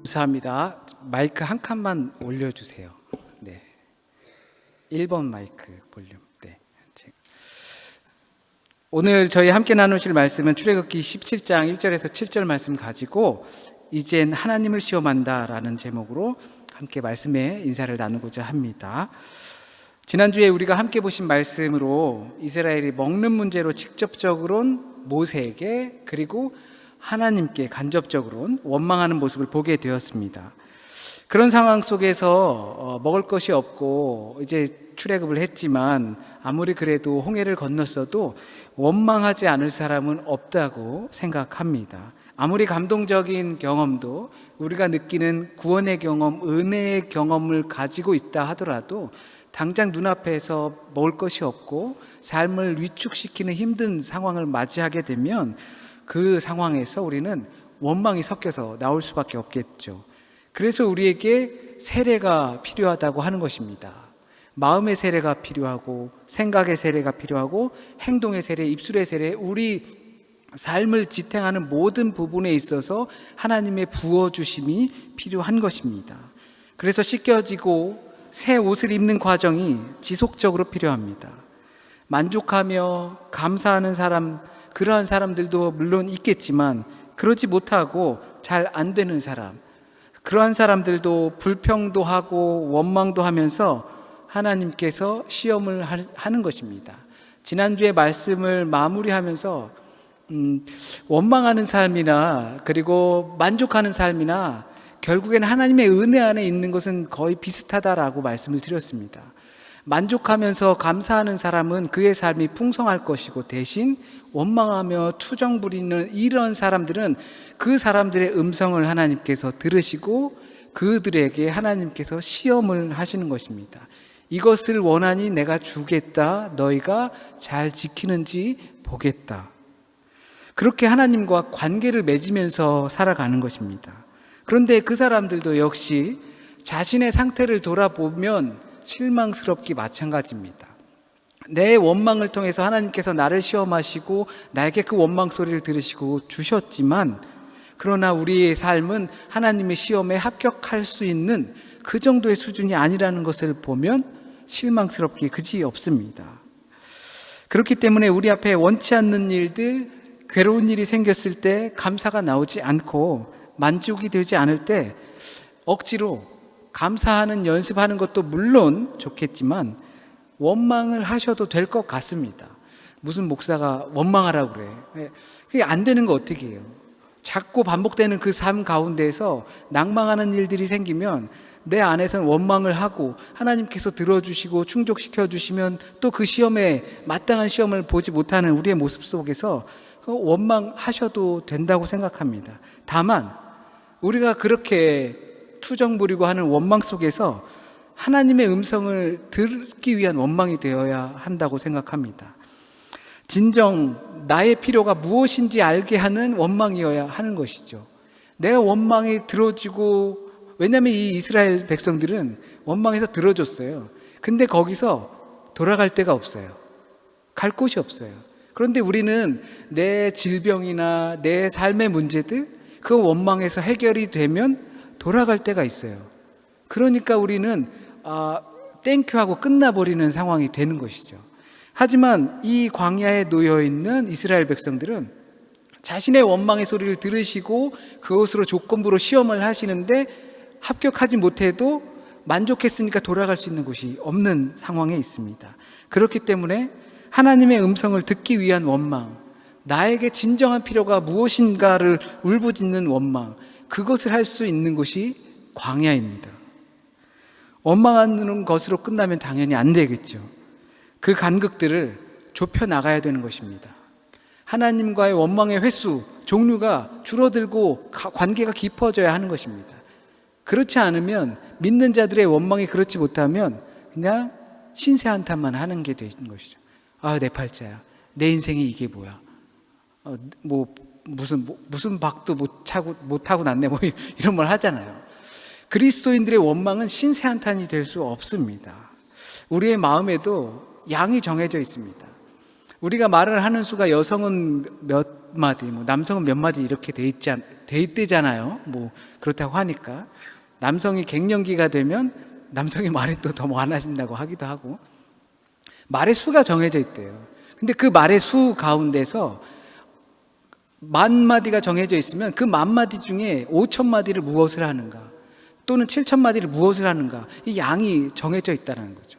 감사합니다. 마이크 한 칸만 올려주세요. 네, 1번 마이크 볼륨. 네. 오늘 저희 함께 나누실 말씀은 출애굽기 17장 1절에서 7절 말씀 가지고 이젠 하나님을 시험한다라는 제목으로 함께 말씀의 인사를 나누고자 합니다. 지난주에 우리가 함께 보신 말씀으로 이스라엘이 먹는 문제로 직접적으로는 모세에게 그리고 하나님께 간접적으로는 원망하는 모습을 보게 되었습니다. 그런 상황 속에서 먹을 것이 없고 이제 출애굽을 했지만 아무리 그래도 홍해를 건넜어도 원망하지 않을 사람은 없다고 생각합니다. 아무리 감동적인 경험도 우리가 느끼는 구원의 경험, 은혜의 경험을 가지고 있다 하더라도 당장 눈앞에서 먹을 것이 없고 삶을 위축시키는 힘든 상황을 맞이하게 되면 그 상황에서 우리는 원망이 섞여서 나올 수밖에 없겠죠. 그래서 우리에게 세례가 필요하다고 하는 것입니다. 마음의 세례가 필요하고 생각의 세례가 필요하고 행동의 세례, 입술의 세례, 우리 삶을 지탱하는 모든 부분에 있어서 하나님의 부어주심이 필요한 것입니다. 그래서 씻겨지고 새 옷을 입는 과정이 지속적으로 필요합니다. 만족하며 감사하는 사람, 그러한 사람들도 물론 있겠지만 그러지 못하고 잘 안 되는 사람, 그러한 사람들도 불평도 하고 원망도 하면서 하나님께서 시험을 하는 것입니다. 지난주에 말씀을 마무리하면서 원망하는 삶이나 그리고 만족하는 삶이나 결국에는 하나님의 은혜 안에 있는 것은 거의 비슷하다라고 말씀을 드렸습니다. 만족하면서 감사하는 사람은 그의 삶이 풍성할 것이고 대신 원망하며 투정 부리는 이런 사람들은 그 사람들의 음성을 하나님께서 들으시고 그들에게 하나님께서 시험을 하시는 것입니다. 이것을 원하니 내가 주겠다. 너희가 잘 지키는지 보겠다. 그렇게 하나님과 관계를 맺으면서 살아가는 것입니다. 그런데 그 사람들도 역시 자신의 상태를 돌아보면 실망스럽기 마찬가지입니다. 내 원망을 통해서 하나님께서 나를 시험하시고 나에게 그 원망 소리를 들으시고 주셨지만 그러나 우리의 삶은 하나님의 시험에 합격할 수 있는 그 정도의 수준이 아니라는 것을 보면 실망스럽기 그지 없습니다. 그렇기 때문에 우리 앞에 원치 않는 일들, 괴로운 일이 생겼을 때 감사가 나오지 않고 만족이 되지 않을 때 억지로 감사하는 연습하는 것도 물론 좋겠지만 원망을 하셔도 될 것 같습니다. 무슨 목사가 원망하라고 그래. 그게 안 되는 거 어떻게 해요? 자꾸 반복되는 그 삶 가운데에서 낭망하는 일들이 생기면 내 안에서는 원망을 하고 하나님께서 들어주시고 충족시켜 주시면 또 그 시험에 마땅한 시험을 보지 못하는 우리의 모습 속에서 원망하셔도 된다고 생각합니다. 다만 우리가 그렇게 투정 부리고 하는 원망 속에서 하나님의 음성을 듣기 위한 원망이 되어야 한다고 생각합니다. 진정 나의 필요가 무엇인지 알게 하는 원망이어야 하는 것이죠. 내가 원망이 들어지고, 왜냐하면 이 이스라엘 백성들은 원망해서 들어줬어요. 근데 거기서 돌아갈 데가 없어요. 갈 곳이 없어요. 그런데 우리는 내 질병이나 내 삶의 문제들, 그 원망에서 해결이 되면 돌아갈 때가 있어요. 그러니까 우리는 땡큐하고 끝나버리는 상황이 되는 것이죠. 하지만 이 광야에 놓여있는 이스라엘 백성들은 자신의 원망의 소리를 들으시고 그것으로 조건부로 시험을 하시는데 합격하지 못해도 만족했으니까 돌아갈 수 있는 곳이 없는 상황에 있습니다. 그렇기 때문에 하나님의 음성을 듣기 위한 원망, 나에게 진정한 필요가 무엇인가를 울부짖는 원망, 그것을 할 수 있는 곳이 광야입니다. 원망하는 것으로 끝나면 당연히 안 되겠죠. 그 간극들을 좁혀 나가야 되는 것입니다. 하나님과의 원망의 횟수, 종류가 줄어들고 관계가 깊어져야 하는 것입니다. 그렇지 않으면 믿는 자들의 원망이 그렇지 못하면 그냥 신세 한탄만 하는 게 되는 것이죠. 내 팔자야. 내 인생이 이게 뭐야. 무슨 박도 못 타고 났네. 이런 말 하잖아요. 그리스도인들의 원망은 신세 한탄이 될 수 없습니다. 우리의 마음에도 양이 정해져 있습니다. 우리가 말을 하는 수가 여성은 몇 마디, 뭐 남성은 몇 마디 이렇게 돼 있대잖아요. 뭐 그렇다고 하니까 남성이 갱년기가 되면 남성의 말이 또 더 많아진다고 하기도 하고, 말의 수가 정해져 있대요. 근데 그 말의 수 가운데서 10,000마디가 정해져 있으면 그 10,000마디 중에 5,000마디를 무엇을 하는가, 또는 7,000마디를 무엇을 하는가, 이 양이 정해져 있다는 거죠.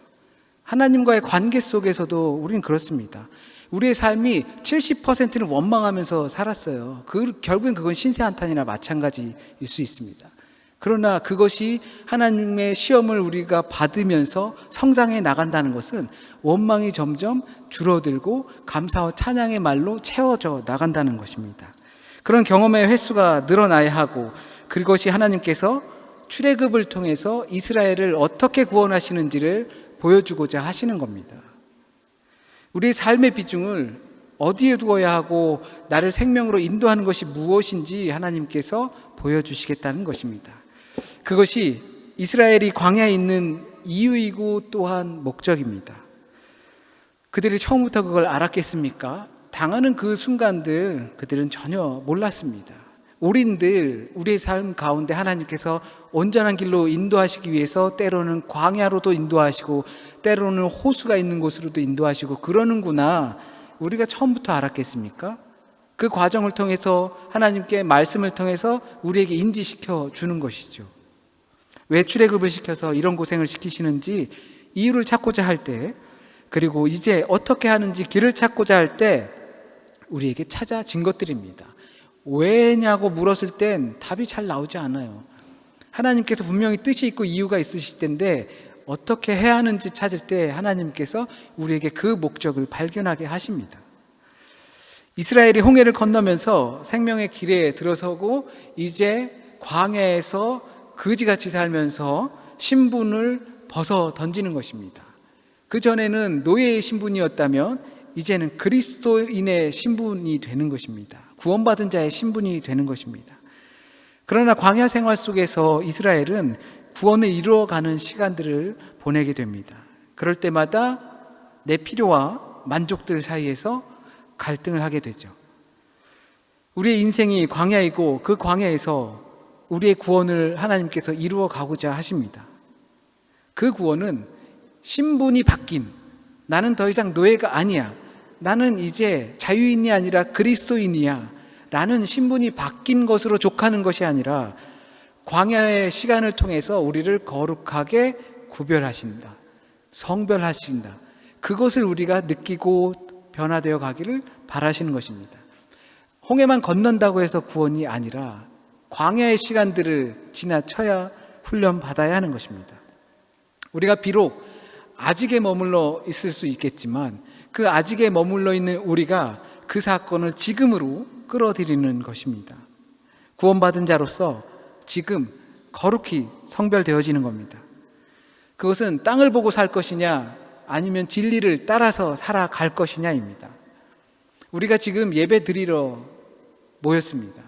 하나님과의 관계 속에서도 우리는 그렇습니다. 우리의 삶이 70%는 원망하면서 살았어요. 결국엔 그건 신세한탄이나 마찬가지일 수 있습니다. 그러나 그것이 하나님의 시험을 우리가 받으면서 성장해 나간다는 것은 원망이 점점 줄어들고 감사와 찬양의 말로 채워져 나간다는 것입니다. 그런 경험의 횟수가 늘어나야 하고, 그것이 하나님께서 출애굽을 통해서 이스라엘을 어떻게 구원하시는지를 보여주고자 하시는 겁니다. 우리의 삶의 비중을 어디에 두어야 하고 나를 생명으로 인도하는 것이 무엇인지 하나님께서 보여주시겠다는 것입니다. 그것이 이스라엘이 광야에 있는 이유이고 또한 목적입니다. 그들이 처음부터 그걸 알았겠습니까? 당하는 그 순간들 그들은 전혀 몰랐습니다. 우리의 삶 가운데 하나님께서 온전한 길로 인도하시기 위해서 때로는 광야로도 인도하시고 때로는 호수가 있는 곳으로도 인도하시고 그러는구나, 우리가 처음부터 알았겠습니까? 그 과정을 통해서 하나님께 말씀을 통해서 우리에게 인지시켜 주는 것이죠. 왜 출애굽을 시켜서 이런 고생을 시키시는지 이유를 찾고자 할 때, 그리고 이제 어떻게 하는지 길을 찾고자 할 때 우리에게 찾아진 것들입니다. 왜냐고 물었을 땐 답이 잘 나오지 않아요. 하나님께서 분명히 뜻이 있고 이유가 있으실 텐데 어떻게 해야 하는지 찾을 때 하나님께서 우리에게 그 목적을 발견하게 하십니다. 이스라엘이 홍해를 건너면서 생명의 길에 들어서고 이제 광야에서 거지같이 살면서 신분을 벗어 던지는 것입니다. 그전에는 노예의 신분이었다면 이제는 그리스도인의 신분이 되는 것입니다. 구원받은 자의 신분이 되는 것입니다. 그러나 광야 생활 속에서 이스라엘은 구원을 이루어가는 시간들을 보내게 됩니다. 그럴 때마다 내 필요와 만족들 사이에서 갈등을 하게 되죠. 우리의 인생이 광야이고 그 광야에서 우리의 구원을 하나님께서 이루어 가고자 하십니다. 그 구원은 신분이 바뀐, 나는 더 이상 노예가 아니야, 나는 이제 자유인이 아니라 그리스도인이야 라는 신분이 바뀐 것으로 족하는 것이 아니라 광야의 시간을 통해서 우리를 거룩하게 구별하신다, 성별하신다, 그것을 우리가 느끼고 변화되어 가기를 바라시는 것입니다. 홍해만 건넌다고 해서 구원이 아니라 광야의 시간들을 지나쳐야 훈련받아야 하는 것입니다. 우리가 비록 아직에 머물러 있을 수 있겠지만 그 아직에 머물러 있는 우리가 그 사건을 지금으로 끌어들이는 것입니다. 구원받은 자로서 지금 거룩히 성별되어지는 겁니다. 그것은 땅을 보고 살 것이냐 아니면 진리를 따라서 살아갈 것이냐입니다. 우리가 지금 예배 드리러 모였습니다.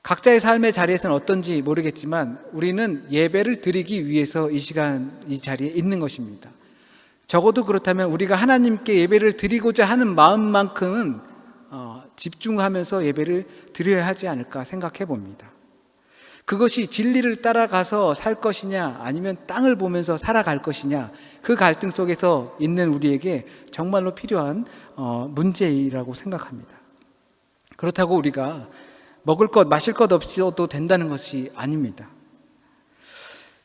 각자의 삶의 자리에서는 어떤지 모르겠지만 우리는 예배를 드리기 위해서 이 시간 이 자리에 있는 것입니다. 적어도 그렇다면 우리가 하나님께 예배를 드리고자 하는 마음만큼은 집중하면서 예배를 드려야 하지 않을까 생각해 봅니다. 그것이 진리를 따라가서 살 것이냐 아니면 땅을 보면서 살아갈 것이냐, 그 갈등 속에서 있는 우리에게 정말로 필요한 문제이라고 생각합니다. 그렇다고 우리가 먹을 것 마실 것 없이도 된다는 것이 아닙니다.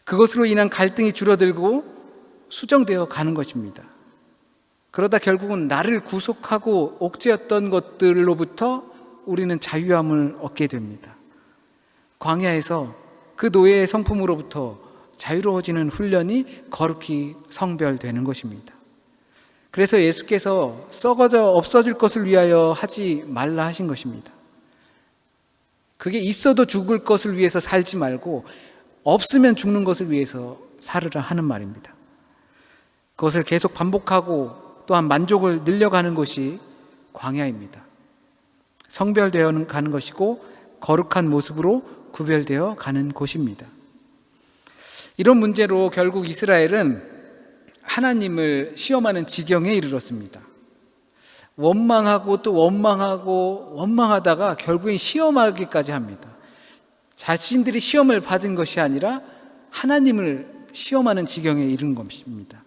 그것으로 인한 갈등이 줄어들고 수정되어 가는 것입니다. 그러다 결국은 나를 구속하고 옥죄었던 것들로부터 우리는 자유함을 얻게 됩니다. 광야에서 그 노예의 성품으로부터 자유로워지는 훈련이 거룩히 성별되는 것입니다. 그래서 예수께서 썩어져 없어질 것을 위하여 하지 말라 하신 것입니다. 그게 있어도 죽을 것을 위해서 살지 말고 없으면 죽는 것을 위해서 살으라 하는 말입니다. 그것을 계속 반복하고 또한 만족을 늘려가는 것이 광야입니다. 성별되어 가는 것이고 거룩한 모습으로 구별되어 가는 곳입니다. 이런 문제로 결국 이스라엘은 하나님을 시험하는 지경에 이르렀습니다. 원망하고 또 원망하고 원망하다가 결국엔 시험하기까지 합니다. 자신들이 시험을 받은 것이 아니라 하나님을 시험하는 지경에 이른 것입니다.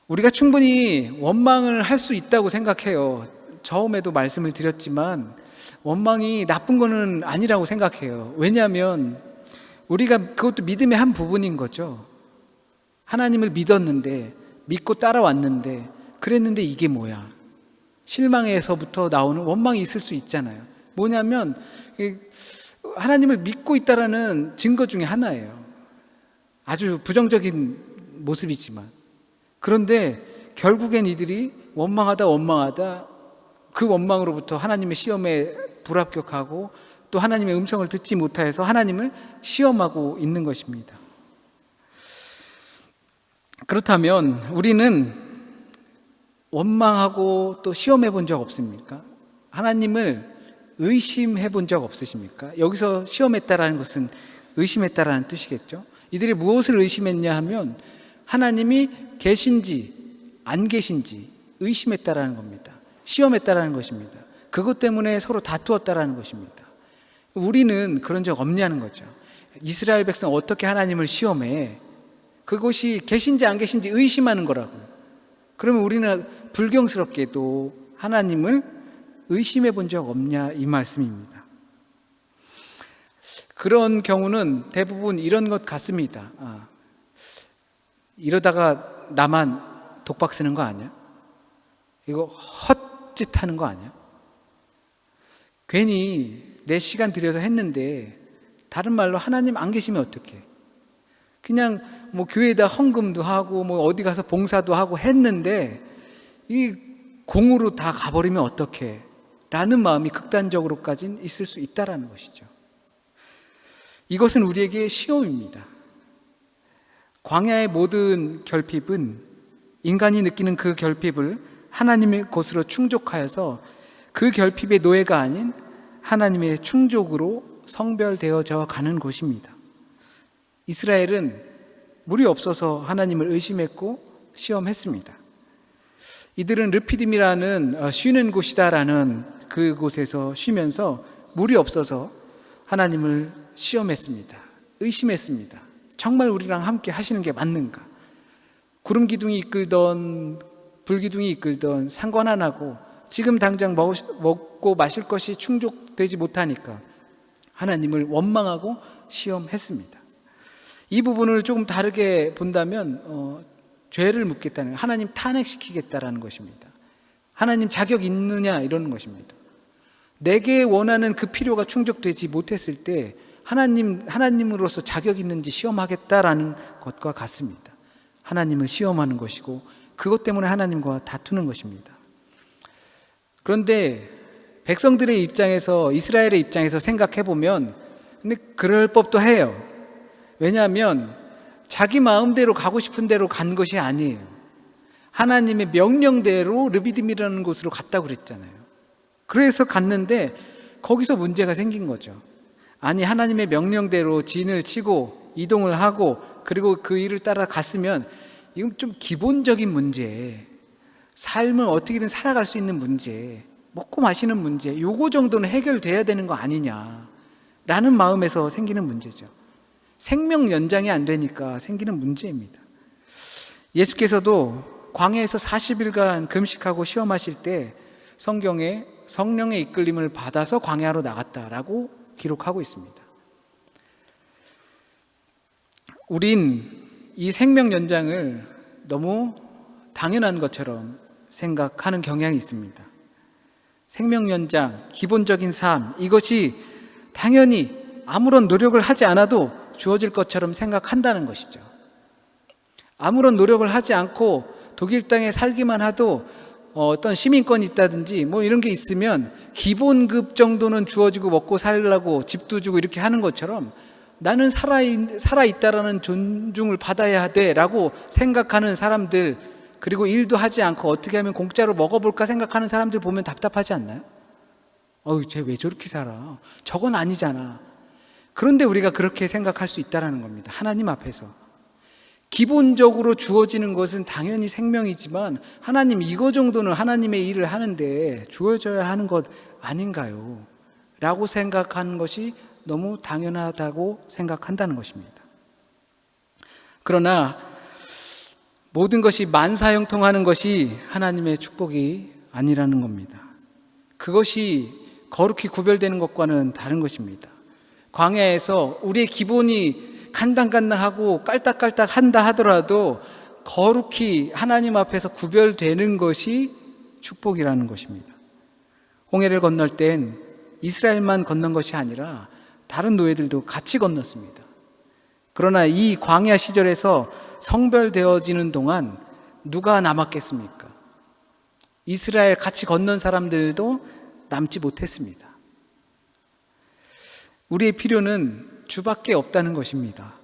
우리가 충분히 원망을 할 수 있다고 생각해요. 처음에도 말씀을 드렸지만 원망이 나쁜 거는 아니라고 생각해요. 왜냐하면 우리가 그것도 믿음의 한 부분인 거죠. 하나님을 믿었는데, 믿고 따라왔는데, 그랬는데 이게 뭐야? 실망에서부터 나오는 원망이 있을 수 있잖아요. 뭐냐면 하나님을 믿고 있다라는 증거 중에 하나예요. 아주 부정적인 모습이지만. 그런데 결국엔 이들이 원망하다 그 원망으로부터 하나님의 시험에 불합격하고 또 하나님의 음성을 듣지 못하여서 하나님을 시험하고 있는 것입니다. 그렇다면 우리는 원망하고 또 시험해 본 적 없습니까? 하나님을 의심해 본 적 없으십니까? 여기서 시험했다라는 것은 의심했다라는 뜻이겠죠. 이들이 무엇을 의심했냐 하면 하나님이 계신지 안 계신지 의심했다라는 겁니다. 시험했다라는 것입니다. 그것 때문에 서로 다투었다라는 것입니다. 우리는 그런 적 없냐는 거죠. 이스라엘 백성 어떻게 하나님을 시험해? 그것이 계신지 안 계신지 의심하는 거라고요. 그러면 우리는 불경스럽게도 하나님을 의심해 본 적 없냐 이 말씀입니다. 그런 경우는 대부분 이런 것 같습니다. 이러다가 나만 독박 쓰는 거 아니야? 이거 헛짓하는 거 아니야? 괜히 내 시간 들여서 했는데 다른 말로 하나님 안 계시면 어떡해? 그냥 뭐 교회에다 헌금도 하고 뭐 어디 가서 봉사도 하고 했는데 이 공으로 다 가버리면 어떡해? 라는 마음이 극단적으로까지는 있을 수 있다라는 것이죠. 이것은 우리에게 시험입니다. 광야의 모든 결핍은 인간이 느끼는 그 결핍을 하나님의 것으로 충족하여서 그 결핍의 노예가 아닌 하나님의 충족으로 성별되어져 가는 것입니다. 이스라엘은 물이 없어서 하나님을 의심했고 시험했습니다. 이들은 르피딤이라는 쉬는 곳이다라는 그곳에서 쉬면서 물이 없어서 하나님을 시험했습니다. 의심했습니다. 정말 우리랑 함께 하시는 게 맞는가? 구름 기둥이 이끌던 불기둥이 이끌던 상관 안 하고 지금 당장 먹고 마실 것이 충족되지 못하니까 하나님을 원망하고 시험했습니다. 이 부분을 조금 다르게 본다면 죄를 묻겠다는, 하나님 탄핵시키겠다라는 것입니다. 하나님 자격 있느냐 이러는 것입니다. 내게 원하는 그 필요가 충족되지 못했을 때 하나님으로서 자격 있는지 시험하겠다라는 것과 같습니다. 하나님을 시험하는 것이고 그것 때문에 하나님과 다투는 것입니다. 그런데 백성들의 입장에서, 이스라엘의 입장에서 생각해 보면 근데 그럴 법도 해요. 왜냐하면 자기 마음대로 가고 싶은 대로 간 것이 아니에요. 하나님의 명령대로 르비딤이라는 곳으로 갔다고 그랬잖아요. 그래서 갔는데 거기서 문제가 생긴 거죠. 아니, 하나님의 명령대로 진을 치고 이동을 하고 그리고 그 일을 따라 갔으면 이건 좀 기본적인 문제, 삶을 어떻게든 살아갈 수 있는 문제, 먹고 마시는 문제, 요거 정도는 해결돼야 되는 거 아니냐라는 마음에서 생기는 문제죠. 생명 연장이 안 되니까 생기는 문제입니다. 예수께서도 광야에서 40일간 금식하고 시험하실 때 성경에 성령의 이끌림을 받아서 광야로 나갔다라고 기록하고 있습니다. 우린 이 생명 연장을 너무 당연한 것처럼 생각하는 경향이 있습니다. 생명 연장, 기본적인 삶, 이것이 당연히 아무런 노력을 하지 않아도 주어질 것처럼 생각한다는 것이죠. 아무런 노력을 하지 않고 독일 땅에 살기만 해도 어떤 시민권이 있다든지 뭐 이런 게 있으면 기본급 정도는 주어지고 먹고 살라고 집도 주고 이렇게 하는 것처럼 나는 살아있다라는 존중을 받아야 돼라고 생각하는 사람들, 그리고 일도 하지 않고 어떻게 하면 공짜로 먹어볼까 생각하는 사람들 보면 답답하지 않나요? 쟤 왜 저렇게 살아? 저건 아니잖아. 그런데 우리가 그렇게 생각할 수 있다는 겁니다. 하나님 앞에서 기본적으로 주어지는 것은 당연히 생명이지만 하나님 이거 정도는 하나님의 일을 하는데 주어져야 하는 것 아닌가요? 라고 생각하는 것이 너무 당연하다고 생각한다는 것입니다. 그러나 모든 것이 만사형통하는 것이 하나님의 축복이 아니라는 겁니다. 그것이 거룩히 구별되는 것과는 다른 것입니다. 광야에서 우리의 기본이 간당간당하고 깔딱깔딱 한다 하더라도 거룩히 하나님 앞에서 구별되는 것이 축복이라는 것입니다. 홍해를 건널 땐 이스라엘만 건넌 것이 아니라 다른 노예들도 같이 건넜습니다. 그러나 이 광야 시절에서 성별되어지는 동안 누가 남았겠습니까? 이스라엘 같이 건넌 사람들도 남지 못했습니다. 우리의 필요는 주밖에 없다는 것입니다.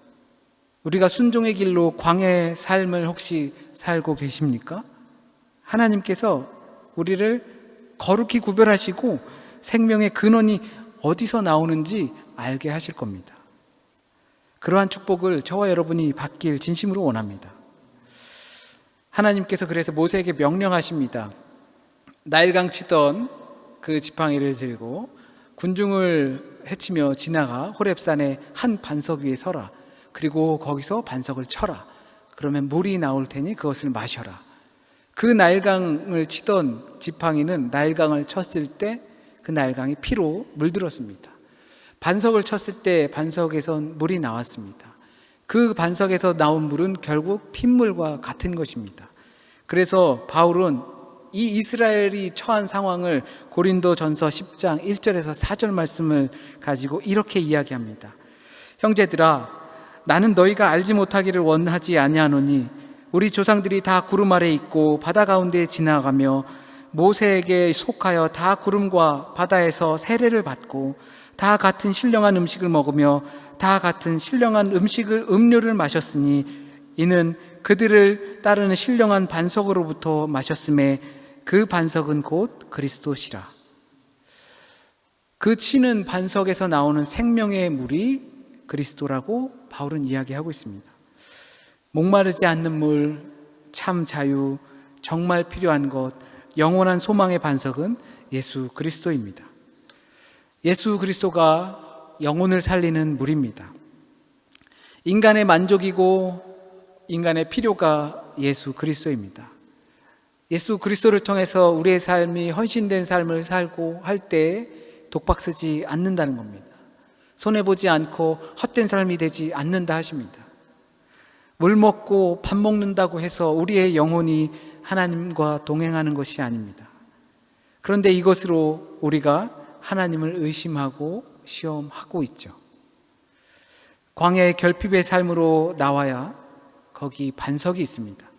우리가 순종의 길로 광야의 삶을 혹시 살고 계십니까? 하나님께서 우리를 거룩히 구별하시고 생명의 근원이 어디서 나오는지 알게 하실 겁니다. 그러한 축복을 저와 여러분이 받길 진심으로 원합니다. 하나님께서 그래서 모세에게 명령하십니다. 나일강 치던 그 지팡이를 들고 군중을 헤치며 지나가 호렙산의 한 반석 위에 서라. 그리고 거기서 반석을 쳐라. 그러면 물이 나올 테니 그것을 마셔라. 그 나일강을 치던 지팡이는 나일강을 쳤을 때 그 나일강이 피로 물들었습니다. 반석을 쳤을 때 반석에선 물이 나왔습니다. 그 반석에서 나온 물은 결국 핏물과 같은 것입니다. 그래서 바울은 이 이스라엘이 처한 상황을 고린도전서 10장 1절에서 4절 말씀을 가지고 이렇게 이야기합니다. 형제들아, 나는 너희가 알지 못하기를 원하지 아니하노니 우리 조상들이 다 구름 아래 있고 바다 가운데 지나가며 모세에게 속하여 다 구름과 바다에서 세례를 받고 다 같은 신령한 음식을 먹으며 다 같은 신령한 음료를 마셨으니 이는 그들을 따르는 신령한 반석으로부터 마셨음에 그 반석은 곧 그리스도시라. 그 치는 반석에서 나오는 생명의 물이 그리스도라고 바울은 이야기하고 있습니다. 목마르지 않는 물, 참 자유, 정말 필요한 것, 영원한 소망의 반석은 예수 그리스도입니다. 예수 그리스도가 영혼을 살리는 물입니다. 인간의 만족이고 인간의 필요가 예수 그리스도입니다. 예수 그리스도를 통해서 우리의 삶이 헌신된 삶을 살고 할 때 독박 쓰지 않는다는 겁니다. 손해보지 않고 헛된 삶이 되지 않는다 하십니다. 물 먹고 밥 먹는다고 해서 우리의 영혼이 하나님과 동행하는 것이 아닙니다. 그런데 이것으로 우리가 하나님을 의심하고 시험하고 있죠. 광야의 결핍의 삶으로 나와야 거기 반석이 있습니다.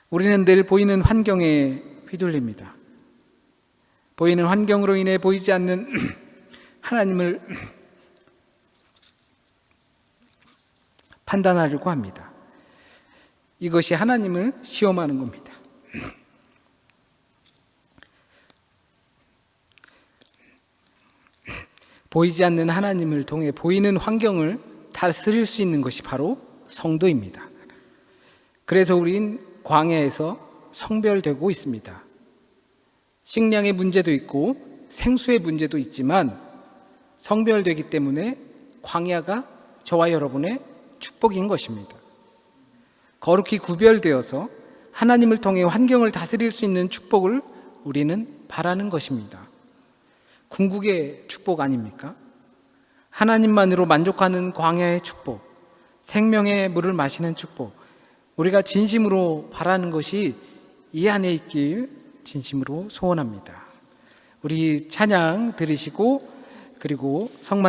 우리는 늘 보이는 환경에 휘둘립니다. 보이는 환경으로 인해 보이지 않는 하나님을 판단하려고 합니다. 이것이 하나님을 시험하는 겁니다. 보이지 않는 하나님을 통해 보이는 환경을 다스릴 수 있는 것이 바로 성도입니다. 그래서 우린 광야에서 성별되고 있습니다. 식량의 문제도 있고 생수의 문제도 있지만 성별되기 때문에 광야가 저와 여러분의 축복인 것입니다. 거룩히 구별되어서 하나님을 통해 환경을 다스릴 수 있는 축복을 우리는 바라는 것입니다. 궁극의 축복 아닙니까? 하나님만으로 만족하는 광야의 축복, 생명의 물을 마시는 축복, 우리가 진심으로 바라는 것이 이 안에 있길 진심으로 소원합니다. 우리 찬양 들으시고 그리고 성만